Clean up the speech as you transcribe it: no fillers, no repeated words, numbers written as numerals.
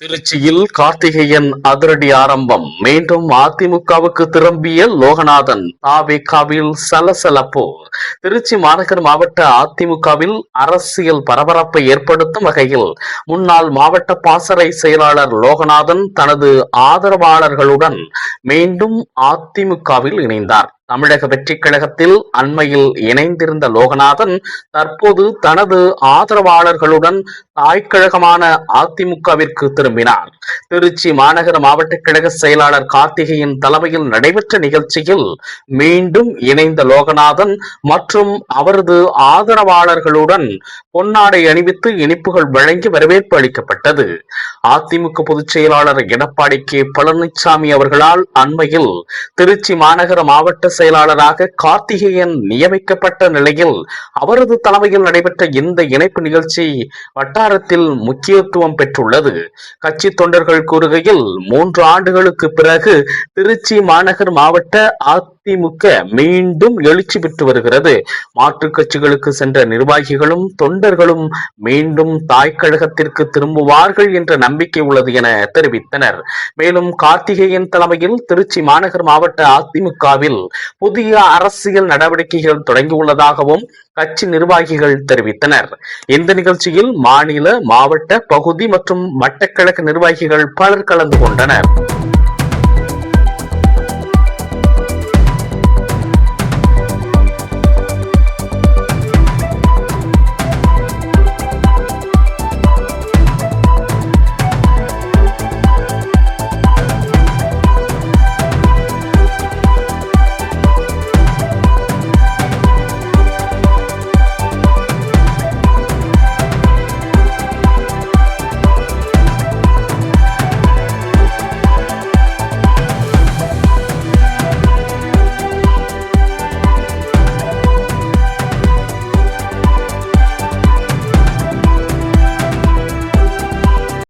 திருச்சியில் கார்த்திகேயன் அதிரடி ஆரம்பம். மீண்டும் அதிமுகவுக்கு திரும்பிய லோகநாதன். தாவேகாவில் சலசலப்பு. திருச்சி மாநகர் மாவட்ட அதிமுகவில் அரசியல் பரபரப்பை ஏற்படுத்தும் வகையில் முன்னாள் மாவட்ட பாசறை செயலாளர் லோகநாதன் தனது ஆதரவாளர்களுடன் மீண்டும் அதிமுகவில் இணைந்தார். தமிழக வெற்றிக் கழகத்தில் அண்மையில் இணைந்திருந்த லோகநாதன் தற்போது தனது ஆதரவாளர்களுடன் தாய்க்கழகமான அதிமுகவிற்கு திரும்பினார். திருச்சி மாநகர மாவட்ட கழக செயலாளர் கார்த்திகேயன் தலைமையில் நடைபெற்ற நிகழ்ச்சியில் மீண்டும் இணைந்த லோகநாதன் மற்றும் அவரது ஆதரவாளர்களுடன் பொன்னாடை அணிவித்து இனிப்புகள் வழங்கி வரவேற்பு அளிக்கப்பட்டது. அதிமுக பொதுச் செயலாளர் எடப்பாடி கே பழனிசாமி அவர்களால் அண்மையில் திருச்சி மாநகர மாவட்ட செயலாளராக கார்த்திகேயன் நியமிக்கப்பட்ட நிலையில் அவரது தலைமையில் நடைபெற்ற இந்த இணைப்பு நிகழ்ச்சி வட்டாரத்தில் முக்கியத்துவம் பெற்றுள்ளது. கட்சி தொண்டர்கள் கூறுகையில் 3 ஆண்டுகளுக்கு பிறகு திருச்சி மாநகர் மாவட்ட அதிமுக மீண்டும் எழுச்சி பெற்று வருகிறது. மாற்றுக் கட்சிகளுக்கு சென்ற நிர்வாகிகளும் தொண்டர்களும் மீண்டும் தாய்க்கழகத்திற்கு திரும்புவார்கள் என்ற நம்பிக்கை உள்ளது என தெரிவித்தனர். மேலும் கார்த்திகேயன் தலைமையில் திருச்சி மாநகர் மாவட்ட அதிமுகவில் புதிய அரசியல் நடவடிக்கைகள் தொடங்கியுள்ளதாகவும் கட்சி நிர்வாகிகள் தெரிவித்தனர். இந்த நிகழ்ச்சியில் மாநில, மாவட்ட, பகுதி மற்றும் வட்டக்கழக நிர்வாகிகள் பலர் கலந்து கொண்டனர்.